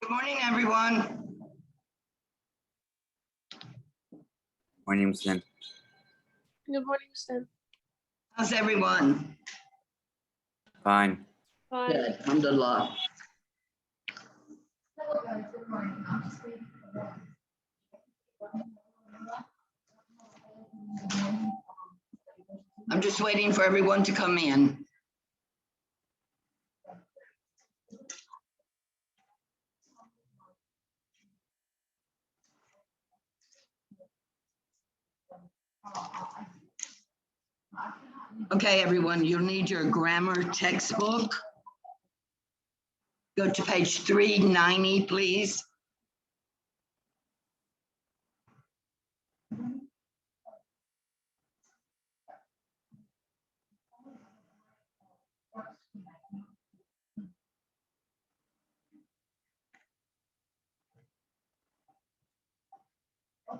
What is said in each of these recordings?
Good morning, everyone. Morning, Muslim. Good morning, Sam. How's everyone? Fine. Fine. Good, alhamdulillah. I'm just waiting for everyone to come in. Okay, everyone, you'll need your grammar textbook. Go to page 390, please.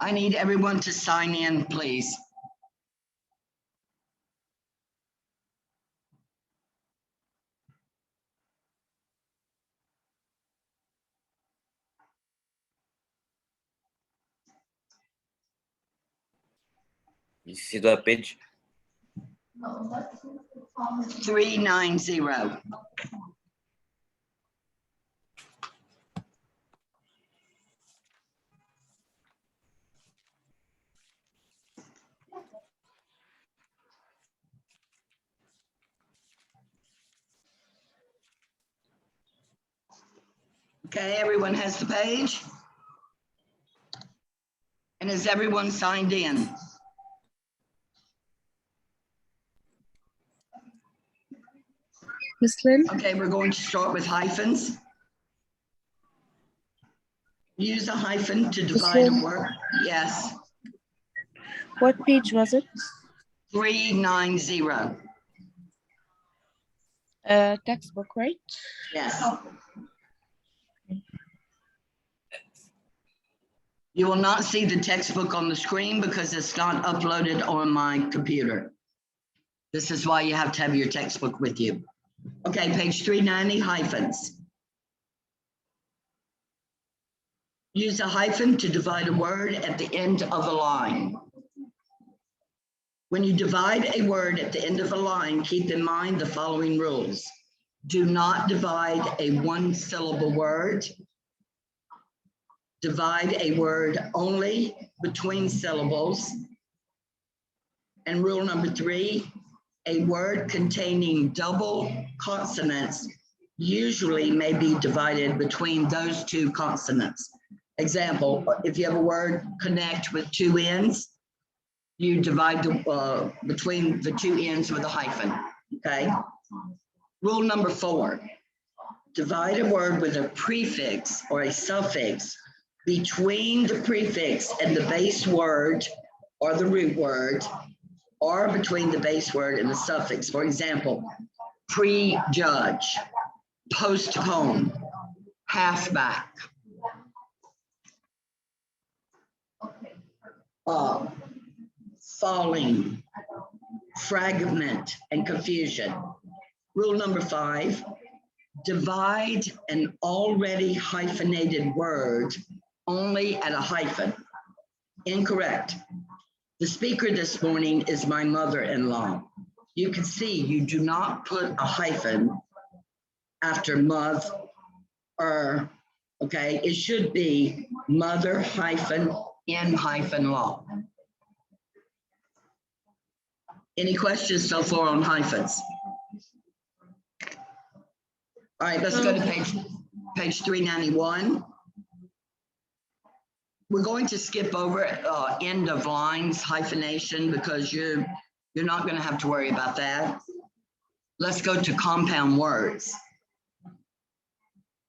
I need everyone to sign in, please. You see the page? 390. Okay, everyone has the page? And is everyone signed in? Muslim, Okay, we're going to start with hyphens. Use a hyphen to divide a word. Yes, what page was it? 390. Textbook, right? Yes. You will not see the textbook on the screen because it's not uploaded on my computer. This is why you have to have your textbook with you. Okay, page 390, hyphens. Use a hyphen to divide a word at the end of a line. When you divide a word at the end of a line, keep in mind the following rules. Do not divide a one-syllable word. Divide a word only between syllables. And rule number 3, a word containing double consonants usually may be divided between those two consonants. Example, if you have a word connect with 2 ends, you divide the, between the 2 ends with a hyphen, okay? Rule number 4, divide a word with a prefix or a suffix between the prefix and the base word or the root word, or between the base word and the suffix. For example, prejudge, postpone, halfback. Falling, fragment, and confusion. Rule number 5, divide an already hyphenated word only at a hyphen. Incorrect. The speaker this morning is my mother-in-law. You can see you do not put a hyphen after mother, okay? It should be mother-in-law. Any questions so far on hyphens? All right, let's go to page 391. We're going to skip over end of lines hyphenation because you're not going to have to worry about that. Let's go to compound words.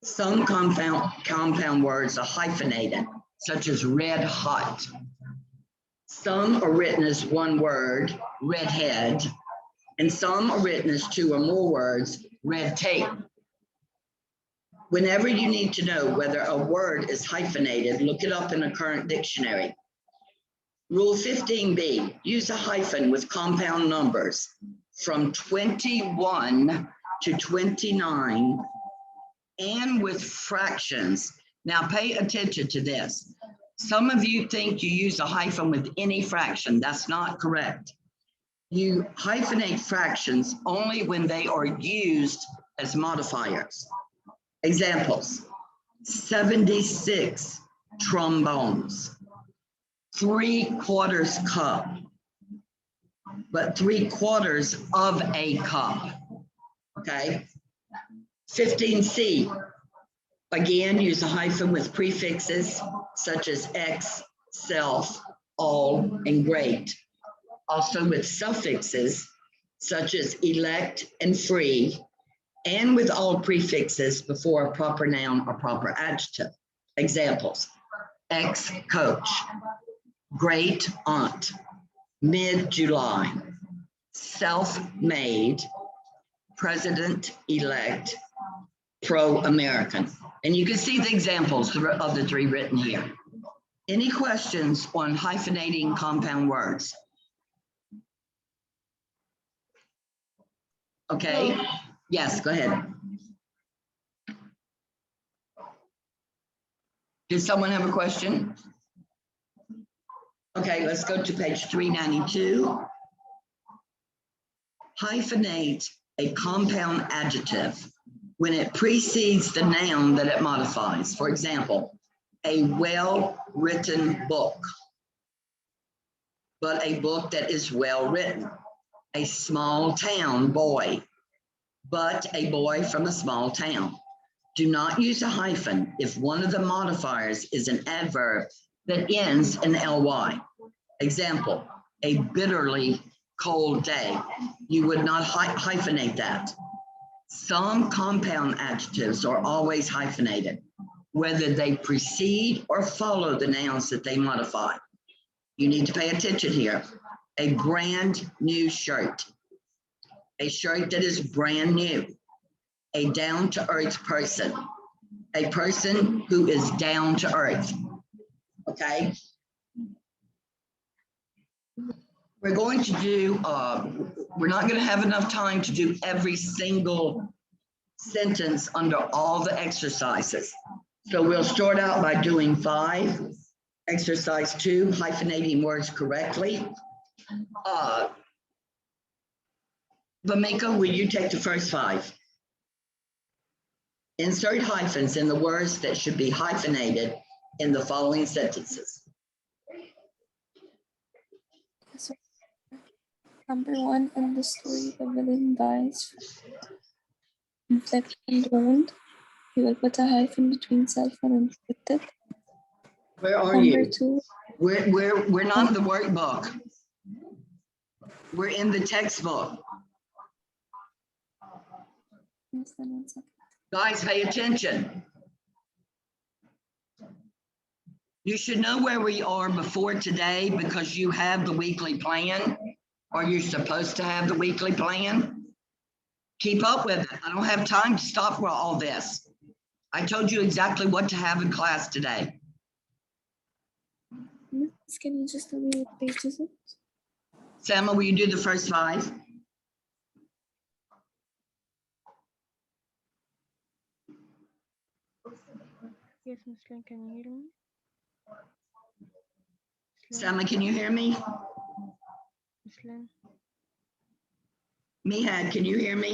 Some compound words are hyphenated, such as red hot. Some are written as one word, redhead, and some are written as 2 or more words, red tape. Whenever you need to know whether a word is hyphenated, look it up in a current dictionary. Rule 15b, use a hyphen with compound numbers from 21 to 29 and with fractions Now pay attention to this. Some of you think you use a hyphen with any fraction. That's not correct. You hyphenate fractions only when they are used as modifiers. Examples: 76 trombones, 3/4 cup, but 3/4 of a cup. Okay. 15C, again, use a hyphen with prefixes such as X, self, all, and great. Also with suffixes such as elect and free, and with all prefixes before a proper noun or proper adjective. Examples: ex-coach, great aunt, mid-July, self-made, president-elect, pro-American. And you can see the examples of the three written here. Any questions on hyphenating compound words? Okay, yes, go ahead. Did someone have a question? Okay, let's go to page 392. Hyphenate a compound adjective when it precedes the noun that it modifies. For example, a well-written book, but a book that is well-written. A small town boy, but a boy from a small town. Do not use a hyphen if one of the modifiers is an adverb that ends in ly. Example: a bitterly cold day. You would not hyphenate that. Some compound adjectives are always hyphenated, whether they precede or follow the nouns that they modify. You need to pay attention here. A brand new shirt, a shirt that is brand new. A down-to-earth person, a person who is down to earth. Okay. We're going to do, we're not going to have enough time to do every single sentence under all the exercises. So we'll start out by doing 5. Exercise 2, hyphenating words correctly. Vamika, will you take the first 5? Insert hyphens in the words that should be hyphenated in the following sentences. So, number 1, in the story, the villain dies. Inflict and wound. You will put a hyphen between self and inflicted. Where are Number you? 2. We're not in the workbook. We're in the textbook. Yes, then 1 second. Guys, pay attention. You should know where we are before today because you have the weekly plan, or you're supposed to have the weekly plan. Keep up with it. I don't have time to stop for all this. I told you exactly what to have in class today. Miss, can you just tell me what page is it? Selma, will you do the first 5? Yes, Miss Lynn, can you hear me? Selma, can you hear me? Miss Lynn, Mihad, can you hear me?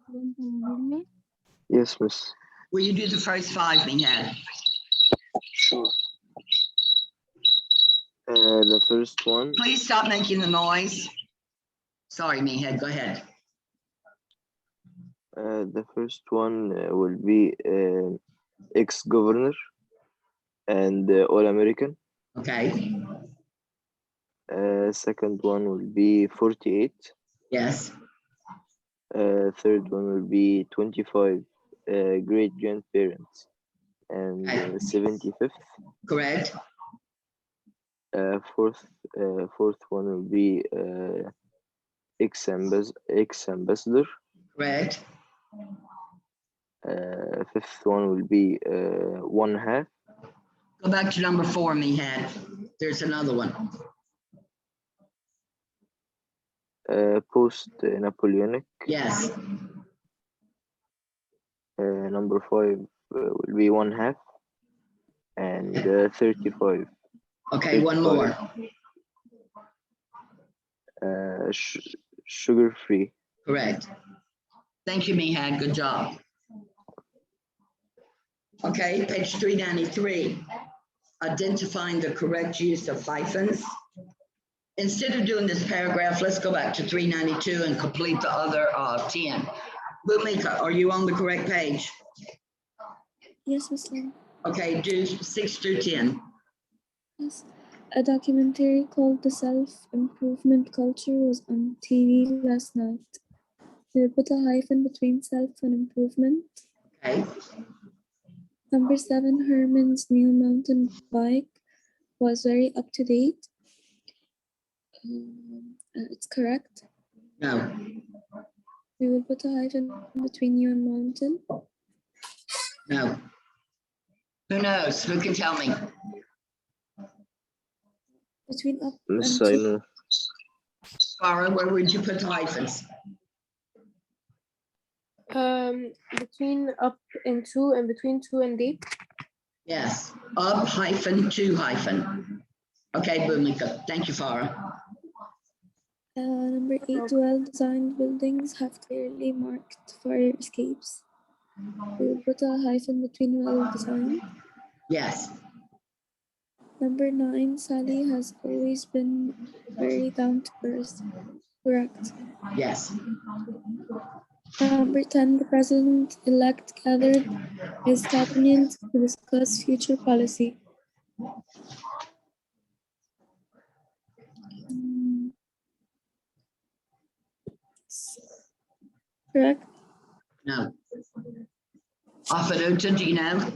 can you hear me? Yes, miss. Will you do the first 5, Mihad? Sure. The first one, Please stop making the noise. Sorry, Mihad, go ahead. will be ex-governor and all-American. Okay, Second one will be 48. yes, Third one will be 25 great-grandparents and Okay. 75th. correct, Fourth one will be ex-ambassador. correct, Fifth one will be 1/2. go back to number 4, Mihad. There's another one. Post-Napoleonic. Yes, Number 5 will be 1/2. and 35. Okay, one more. Sugar-free. Correct. Thank you, Mihad. Good job. Okay, page 393. Identifying the correct use of hyphens. Instead of doing this paragraph, let's go back to 392 and complete the other 10. Bhumika, are you on the correct page? Yes, Miss Lim. Okay, do 6 through 10. Yes. A documentary called The Self-Improvement Culture was on TV last night. We'll put a hyphen between self and improvement. Okay, Number 7, Herman's new mountain bike was very up to date. It's correct. no, We will put a hyphen between you and mountain. no. Who knows? Who can tell me? Between up Miss, and I to. know. Farah, where would you put the hyphens? Between up and to and between to and deep. Yes, up hyphen to hyphen. Okay, Bhumika. Thank you, Farah. Number 8, well-designed buildings have clearly marked fire escapes. We will put a hyphen between well-designed. Yes, Number 9, Sally has always been very down to earth. Correct. yes. Number 10, the president-elect gathered his cabinet to discuss future policy. Correct. No. Afanuta, do you know?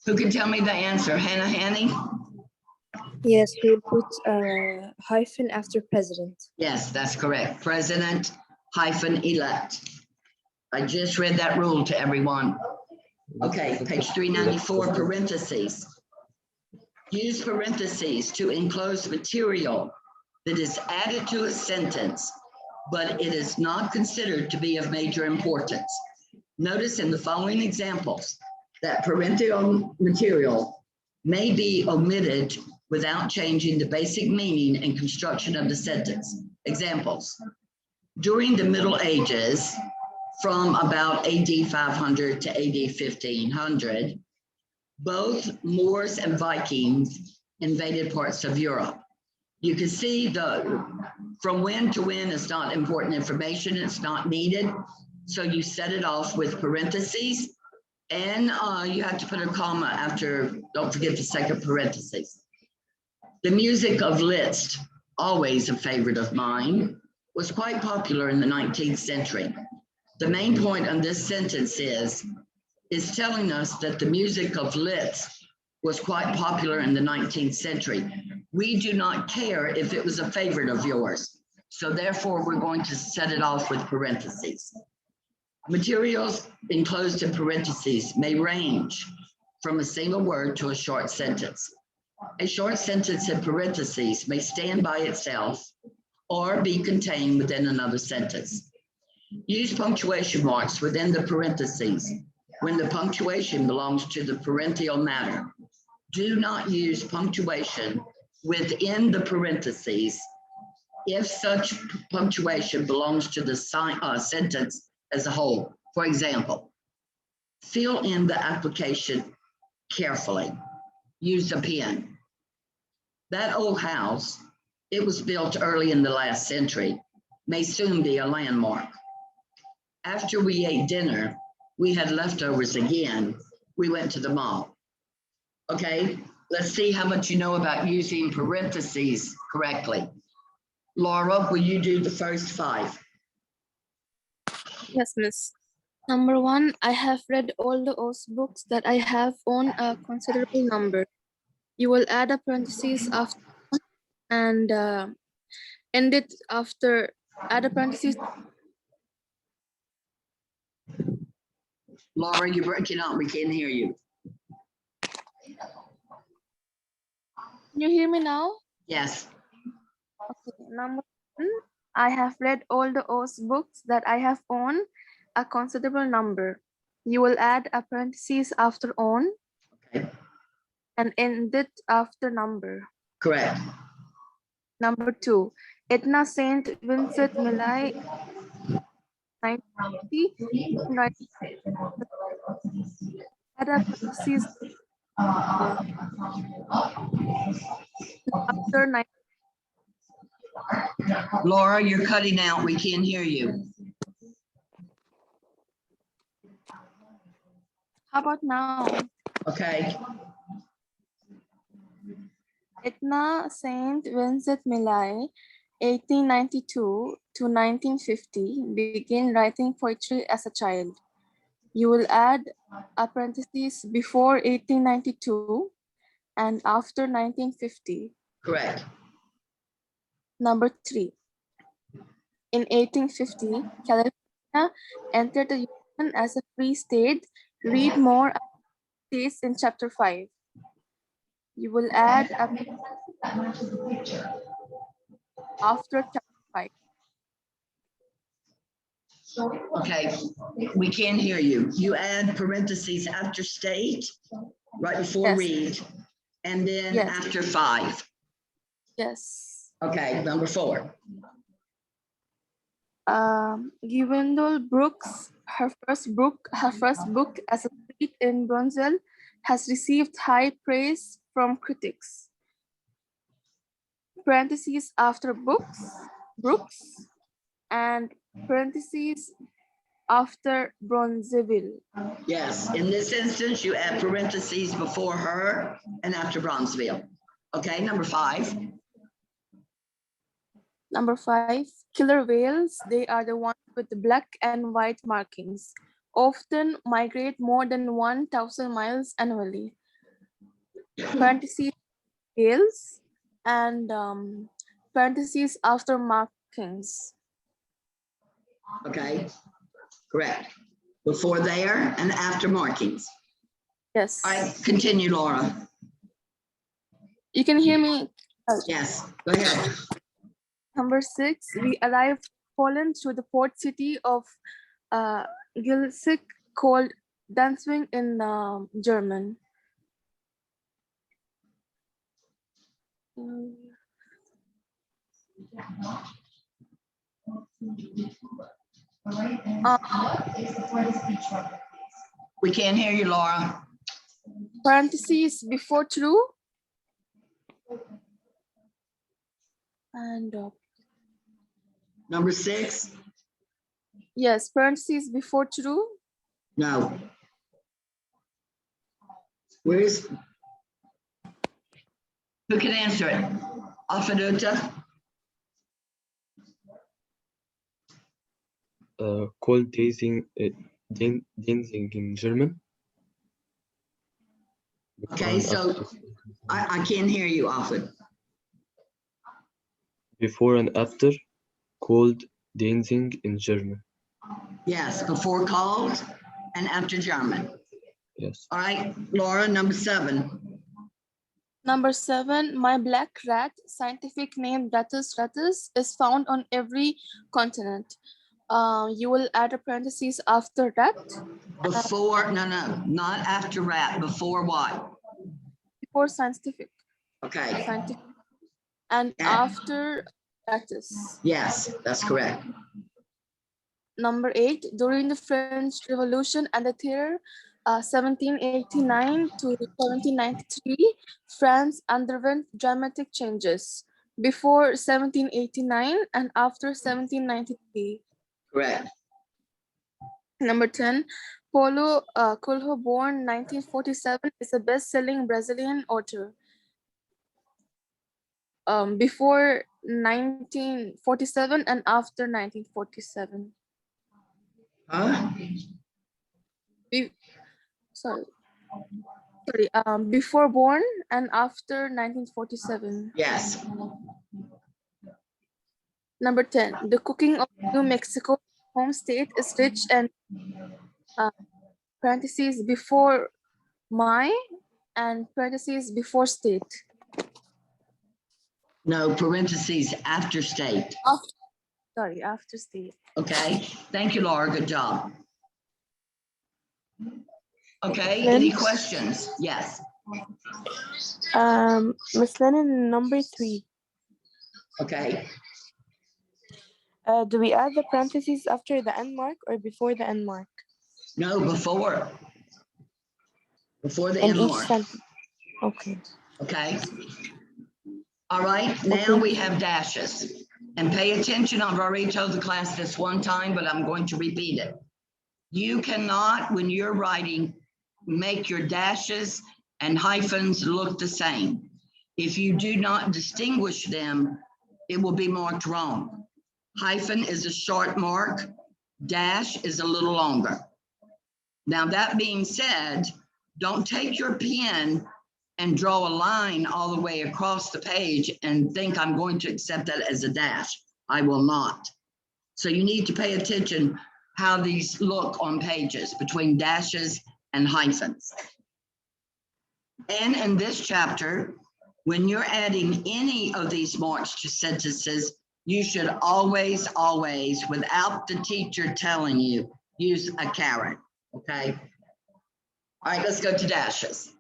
Who can tell me the answer? Hannah Hanny? Yes, we'll put a hyphen after president. Yes, that's correct. President hyphen elect. I just read that rule to everyone. Okay, page 394, parentheses. Use parentheses to enclose material that is added to a sentence, but it is not considered to be of major importance. Notice in the following examples that parenthetical material may be omitted without changing the basic meaning and construction of the sentence. Examples. During the Middle Ages, from about AD 500 to AD 1500, both Moors and Vikings invaded parts of Europe. You can see from when to when is not important information, it's not needed. So you set it off with parentheses, and you have to put a comma after, don't forget the second parentheses. The music of Liszt, always a favorite of mine, was quite popular in the 19th century. The main point on this sentence is telling us that the music of Liszt was quite popular in the 19th century. We do not care if it was a favorite of yours. So therefore, we're going to set it off with parentheses. Materials enclosed in parentheses may range from a single word to a short sentence. A short sentence in parentheses may stand by itself or be contained within another sentence. Use punctuation marks within the parentheses when the punctuation belongs to the parenthetical matter. Do not use punctuation within the parentheses if such punctuation belongs to the sentence as a whole. For example, fill in the application carefully. Use a pen. That old house, it was built early in the last century, may soon be a landmark. After we ate dinner, we had leftovers again. We went to the mall. Okay, let's see how much you know about using parentheses correctly. Laura, will you do the first 5? Yes, miss. Number 1, I have read all the O's books that I have on a considerable number. You will add a parenthesis after and end it after, add a parenthesis. Laura, you're breaking up. We can't hear you. Can you hear me now? Yes. Okay. Number 1, I have read all the O's books that I have owned, a considerable number. You will add a parenthesis after on Okay, and end it after number. correct. Number 2, Etna Saint Vincent Millay, 1950, right, add a parenthesis after 9. Laura, you're cutting out. We can't hear you. How about now? Okay, Etna Saint Vincent Millay, 1892 to 1950, began writing poetry as a child. You will add a parenthesis before 1892 and after 1950. correct. Number 3, in 1850, California entered the Union as a free state. Read more states in chapter 5. You will add a after chapter 5. Okay, we can't hear you. You add parentheses after state, right before Yes. read, and then Yes. after 5. Yes. Okay, number 4. Gwendolyn Brooks, her first book as a street in Bronzeville, has received high praise from critics. Parentheses after Brooks, and parentheses after Bronzeville. Yes, in this instance, you add parentheses before her and after Bronzeville. Okay, number 5. Number 5, killer whales. They are the ones with the black and white markings. Often migrate more than 1,000 miles annually. Parentheses whales and parentheses after markings. Okay, correct. Before there and after markings. Yes. All right, continue, Laura. You can hear me. Yes, go ahead. Number 6, we arrived in Poland through the port city of Gilsik, called Dancing in German. We can't hear you, Laura. Parentheses before true. And Number 6, yes, parentheses before true. no. Where's, who can answer it? Afaduta? Called dancing in German. Okay, so I can't hear you, Afad. Before and after, called dancing in German. Yes, before called and after German. Yes. All right, Laura, number 7. Number 7, my black rat, scientific name Rattus rattus, is found on every continent. You will add a parenthesis after rat. Before, no, not after rat, before what? Before scientific. Okay, Scientific. And Yeah. after rattus. yes, that's correct. Number 8, during the French Revolution and the Terror, 1789 to 1793, France underwent dramatic changes. Before 1789 and after 1793. Correct. Number 10, Paulo Coelho, born 1947, is a best-selling Brazilian author. Before 1947 and after 1947. Huh? Sorry, before born and after 1947. Yes, Number 10, the cooking of New Mexico home state is rich and parentheses before my and parentheses before state. no, parentheses after state. After state. Okay, thank you, Laura, good job. Okay, Then- any questions? Yes, Miss Lennon, number 3. okay. Do we add the parentheses after the end mark or before the end mark? No, before. Before the In end each mark, sentence. Okay. okay? All right, now Okay. we have dashes. And pay attention, I've already told the class this one time, but I'm going to repeat it. You cannot, when you're writing, make your dashes and hyphens look the same. If you do not distinguish them, it will be marked wrong. Hyphen is a short mark, dash is a little longer. Now, that being said, don't take your pen and draw a line all the way across the page and think I'm going to accept that as a dash. I will not. So you need to pay attention how these look on pages between dashes and hyphens. And in this chapter, when you're adding any of these marks to sentences, you should always, without the teacher telling you, use a caret, okay? All right, let's go to dashes.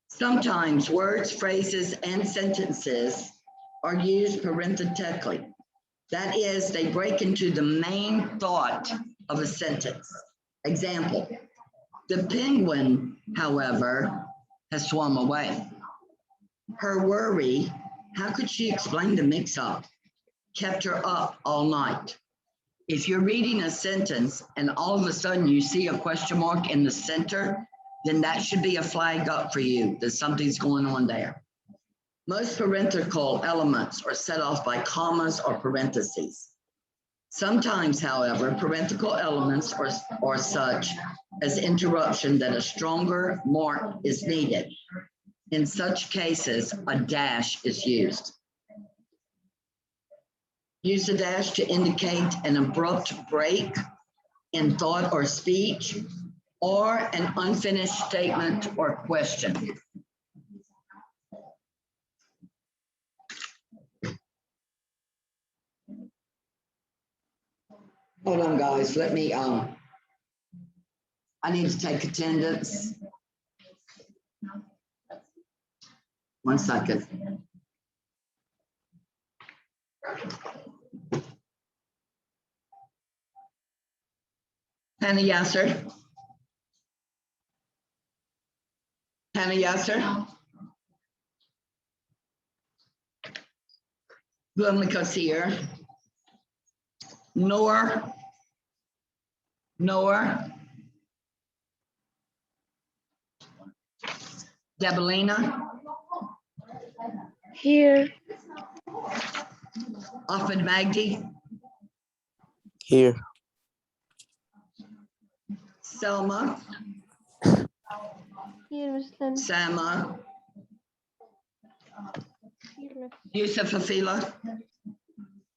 Sometimes words, phrases, and sentences are used parenthetically. That is, they break into the main thought of a sentence. Example, the penguin, however, has swum away. Her worry, how could she explain the mix-up, kept her up all night. If you're reading a sentence and all of a sudden you see a question mark in the center, then that should be a flag up for you that something's going on there. Most parenthetical elements are set off by commas or parentheses. Sometimes, however, parenthetical elements are such as interruption that a stronger mark is needed. In such cases, a dash is used. Use a dash to indicate an abrupt break in thought or speech, or an unfinished statement or question. Hold on, guys, let me, I need to take attendance. One second. Hannah Yasser. Hannah Yasser. Blumika Seer. Noor. Debelina. Here. Ahmed Magdi. Here. Selma. Here, Miss Lennon. Sama. Here, Miss. Yusuf Afila.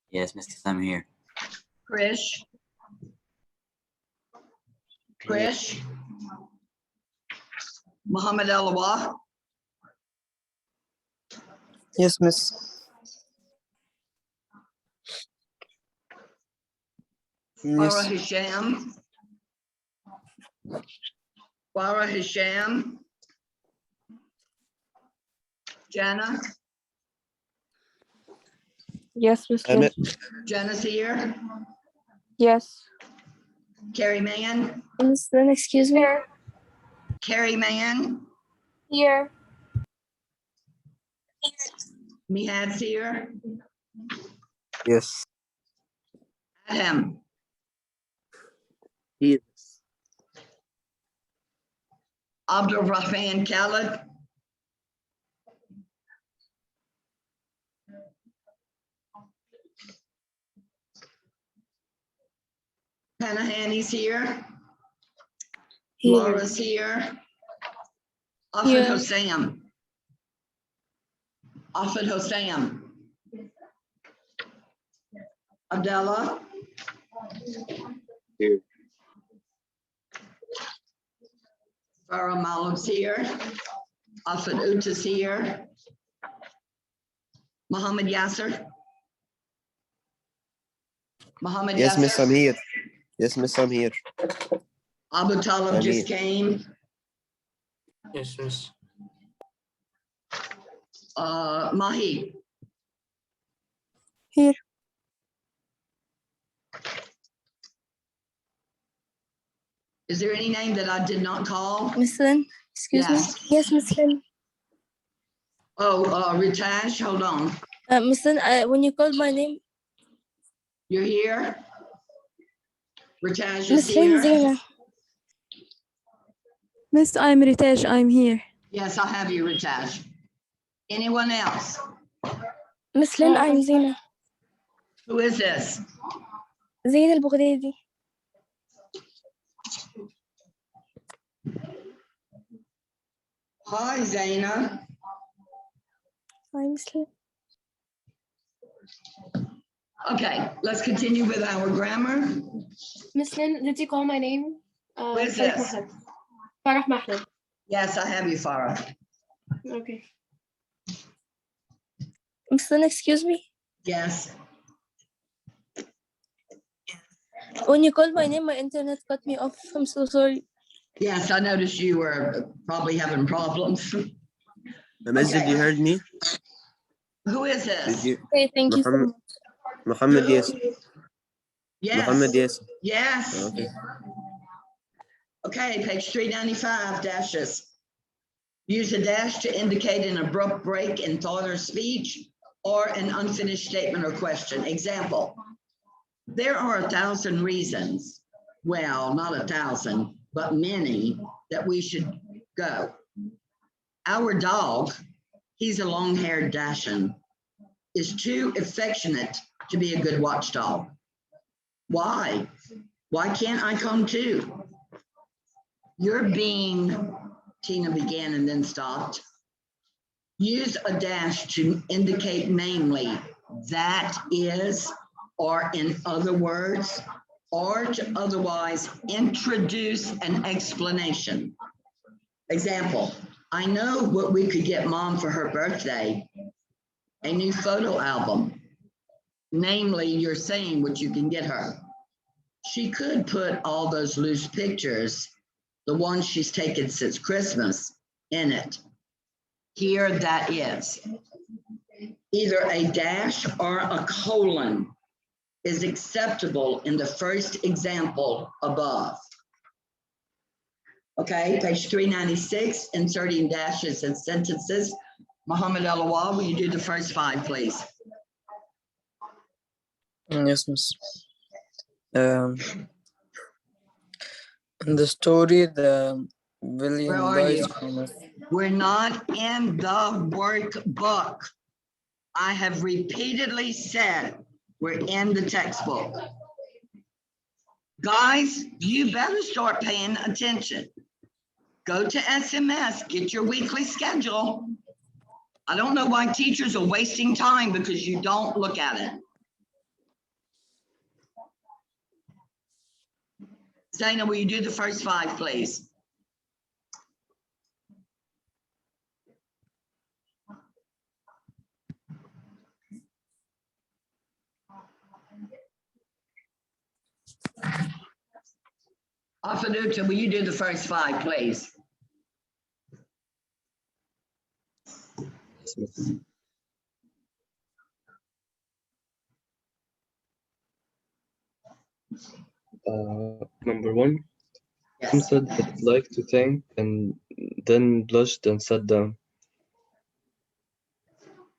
Yes, Mr. I'm here. Krish. Muhammad Alawa. Yes, Miss. Farah Hisham. Farah Hisham. Jana. Yes, Miss Lennon. Jana's here. Yes. Carrie Mann. Miss Lynn, excuse me. Carrie Mann. Here. Mihad's here. Yes. Adam. Here. Abdul Rahman Khalid. Hannah Hanny's here. Here. Laura's here. Afid Here. Hossam. Afid Hossam. Abdallah. Here. Farah Malik's here. Afid Uta's here. Muhammad Yasser. Muhammad Yes, Miss, Yasser. I'm here. Yes, Miss, I'm here. Abu Talib I'm just here. came. Yes, miss. Mahi, Here. is there any name that I did not call? Miss Lynn, excuse me. Yes. Yes, Miss Lynn. Oh, Ritash, hold on. Miss Lynn, when you called my name, You're here? Ritash is Miss Lynn here? Zina. Miss, I'm Ritesh. I'm here. Yes, I have you, Ritash. Anyone else? Miss Lynn, I'm Zina. Who is this? Zina al-Bughdadi. Hi, Zaina. Hi, Miss Lynn. Okay, let's continue with our grammar. Miss Lynn, did you call my name? Who is Farah this? Mahmoud. Farah Mahmoud. Yes, I have you, Farah. Okay. Miss Lynn, excuse me. Yes. When you called my name, my internet cut me off. I'm so sorry. Yes, I noticed you were probably having problems. Miss, did you heard me? Who is Did this? you? Okay, thank you so Muhammad, much. Muhammad Yes. Muhammad Yes. Yes. Yes. Okay. Okay, page 395, dashes. Use a dash to indicate an abrupt break in thought or speech or an unfinished statement or question. Example, there are 1,000 reasons, well, not 1,000, but many, that we should go. Our dog, he's a long-haired Dachshund, is too affectionate to be a good watchdog. Why? Why can't I come too? You're being, Tina began and then stopped. Use a dash to indicate namely, that is, or in other words, or to otherwise introduce an explanation. Example, I know what we could get Mom for her birthday, a new photo album. Namely, you're saying what you can get her. She could put all those loose pictures, the ones she's taken since Christmas, in it. Here that is. Either a dash or a colon is acceptable in the first example above. Okay, page 396, inserting dashes in sentences. Muhammad Alawal, will you do the first 5, please? Yes, miss. In the story, the Where villain are dies you? from a We're not in the workbook. I have repeatedly said we're in the textbook. Guys, you better start paying attention. Go to SMS, get your weekly schedule. I don't know why teachers are wasting time because you don't look at it. Zaina, will you do the first 5, please? Afanuta, will you do the first 5, please? Yes, miss. Number 1, Tom Yes. said he'd like to thank and then blushed and sat down.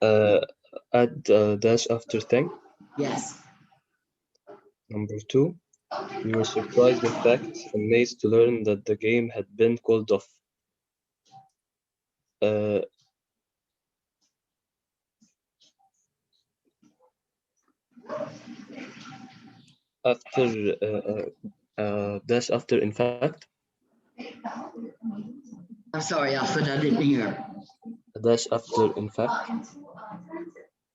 Add a dash after thank. Yes. Number 2, we were surprised, in fact, amazed to learn that the game had been called off. After dash after, in fact, I'm sorry, Alfred, I didn't hear. a dash after, in fact.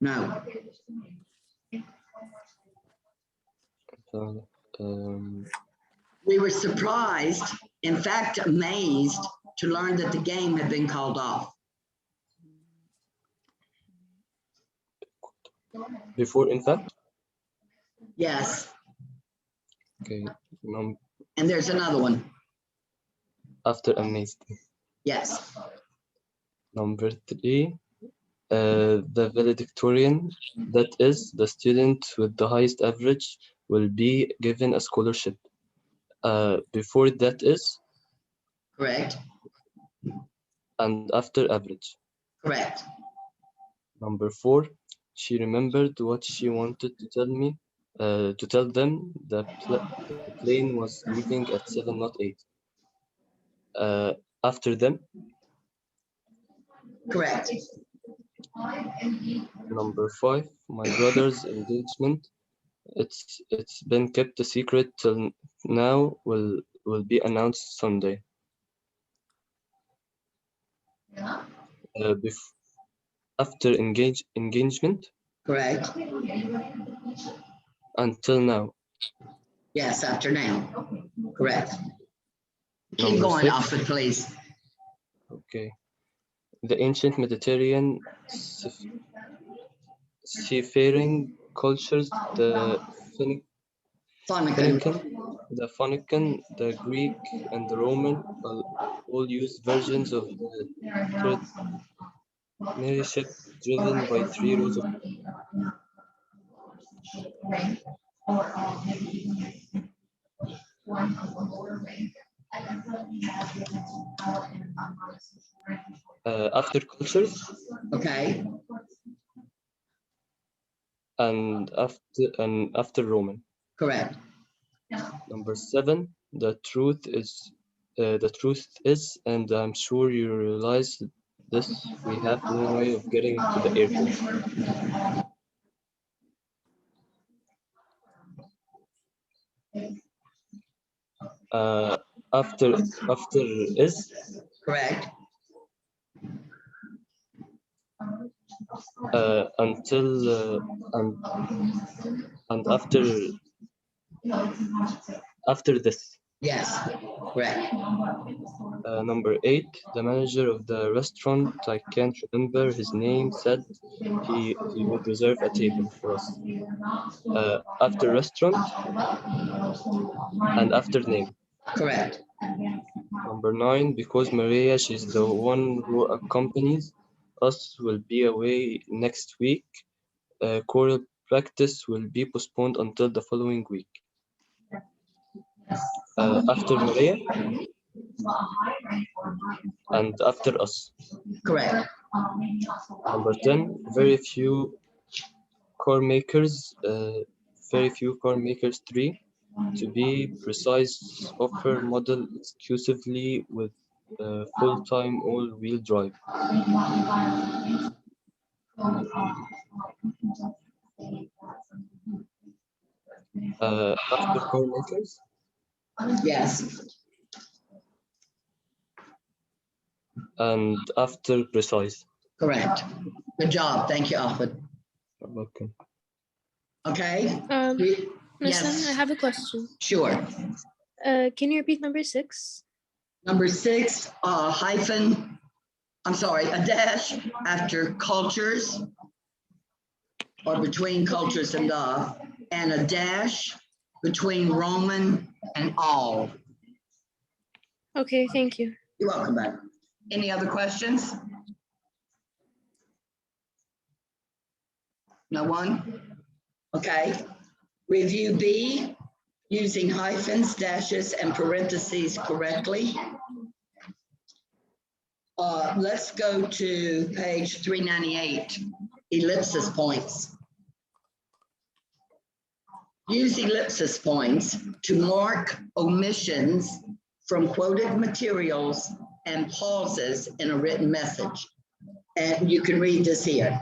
No. We were surprised, in fact, amazed to learn that the game had been called off. Before, in fact. Yes. Okay. And there's another one. After amazed. Yes, Number 3, the valedictorian, that is, the student with the highest average, will be given a scholarship. Before that is, correct, and after average. correct, Number 4, she remembered what she wanted to tell me, to tell them the plane was leaving at 7, not 8. After them. correct, Number 5, my brother's engagement. It's been kept a secret till now. Will be announced Sunday. After engagement. correct. Until now. Yes, after now, correct. Keep Number going, 6. Alfred, please. Okay. The ancient Mediterranean seafaring cultures, the Phoenician, the Greek, and the Roman all used versions of the ternary ship driven by 3 rows of. After cultures. Okay. And after Roman. Correct. Number 7, the truth is, and I'm sure you realize this, we have no way of getting to the airport. After is. Correct. Until and after this. Yes, correct. Number 8, the manager of the restaurant, I can't remember his name, said he would reserve a table for us. After restaurant and after name. Correct. Number 9, because Maria, she's the one who accompanies us, will be away next week. Choral practice will be postponed until the following week. After Maria and after us. Correct. Number 10, very few car makers 3, to be precise, offer model exclusively with full-time all-wheel drive. After car makers? Yes. And after precise. Correct. Good job. Thank you, Alfred. You're welcome. Okay. Listen, I have a question. Sure. Can you repeat number 6? Number 6, a dash after cultures or between cultures and a dash between Roman and all. Okay, thank you. You're welcome, back. Any other questions? No one? Okay. Review B, using hyphens, dashes, and parentheses correctly. Let's go to page 398, ellipsis points. Use ellipsis points to mark omissions from quoted materials and pauses in a written message. And you can read this here.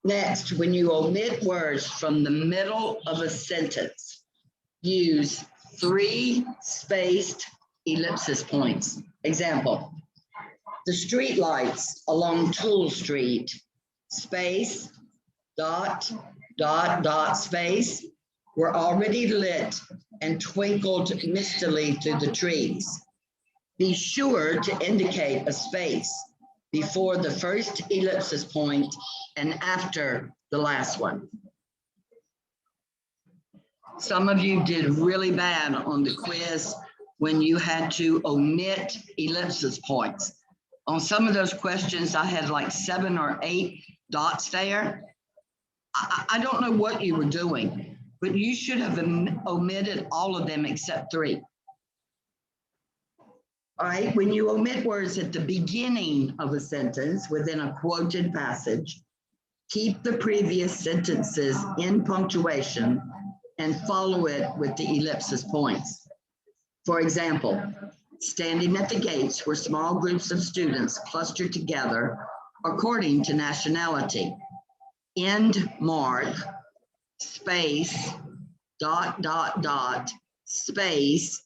Next, when you omit words from the middle of a sentence, use 3 spaced ellipsis points. Example, the street lights along Toole Street, space, dot, dot, dot, space, were already lit and twinkled mistily through the trees. Be sure to indicate a space before the first ellipsis point and after the last one. Some of you did really bad on the quiz when you had to omit ellipsis points. On some of those questions, I had like 7 or 8 dots there. I don't know what you were doing, but you should have omitted all of them except 3. All right, when you omit words at the beginning of a sentence within a quoted passage, keep the previous sentences in punctuation and follow it with the ellipsis points. For example, standing at the gates were small groups of students clustered together according to nationality. End mark, space, dot, dot, dot, space,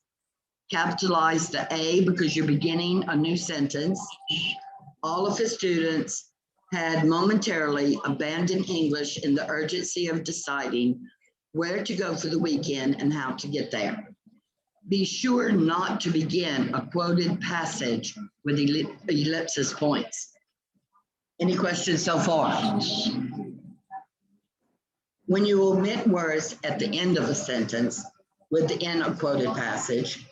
capitalize the A because you're beginning a new sentence. All of the students had momentarily abandoned English in the urgency of deciding where to go for the weekend and how to get there. Be sure not to begin a quoted passage with ellipsis points. Any questions so far? When you omit words at the end of a sentence within a quoted passage,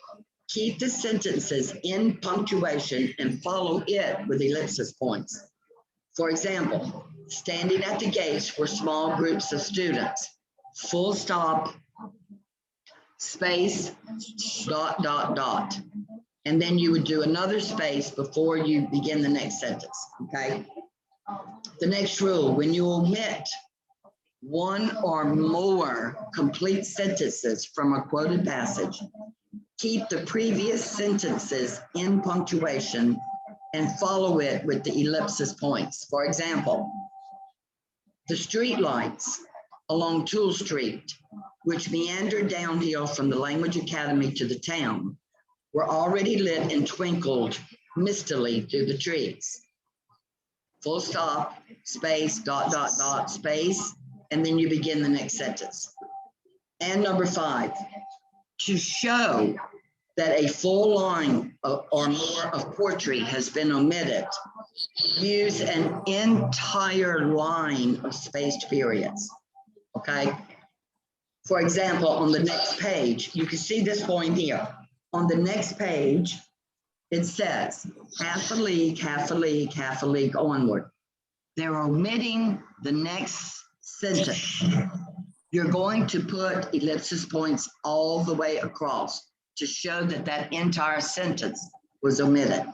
keep the sentences in punctuation and follow it with ellipsis points. For example, standing at the gates were small groups of students, full stop, space, dot, dot, dot. And then you would do another space before you begin the next sentence, okay? The next rule, when you omit one or more complete sentences from a quoted passage, keep the previous sentences in punctuation and follow it with the ellipsis points. For example, the street lights along Toole Street, which meandered downhill from the Language Academy to the town, were already lit and twinkled mistily through the trees. Full stop, space, dot, dot, dot, space, and then you begin the next sentence. And number 5, to show that a full line or more of poetry has been omitted, use an entire line of spaced periods, okay? For example, on the next page, you can see this point here. On the next page, it says half a league, half a league, half a league onward. They're omitting the next sentence. You're going to put ellipsis points all the way across to show that that entire sentence was omitted.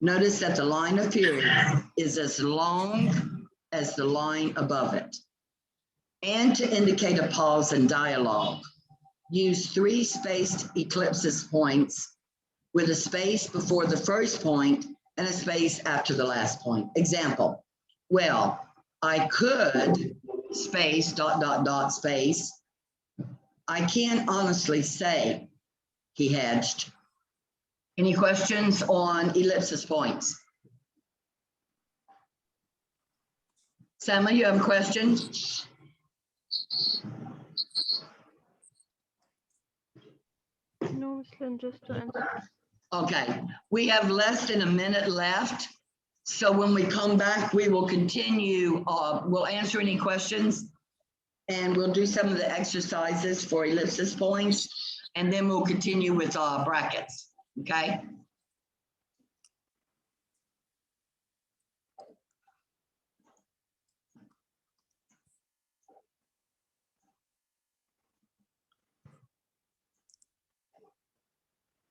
Notice that the line of periods is as long as the line above it. And to indicate a pause in dialogue, use 3 spaced ellipsis points with a space before the first point and a space after the last point. Example, well, I could space, dot, dot, dot, space. I can't honestly say he hedged. Any questions on ellipsis points? Sama, you have a question? No, Muslim, just to answer. Okay, we have less than a minute left. So when we come back, we will continue, we'll answer any questions and we'll do some of the exercises for ellipsis points, and then we'll continue with brackets, okay?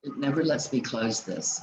It never lets me close this.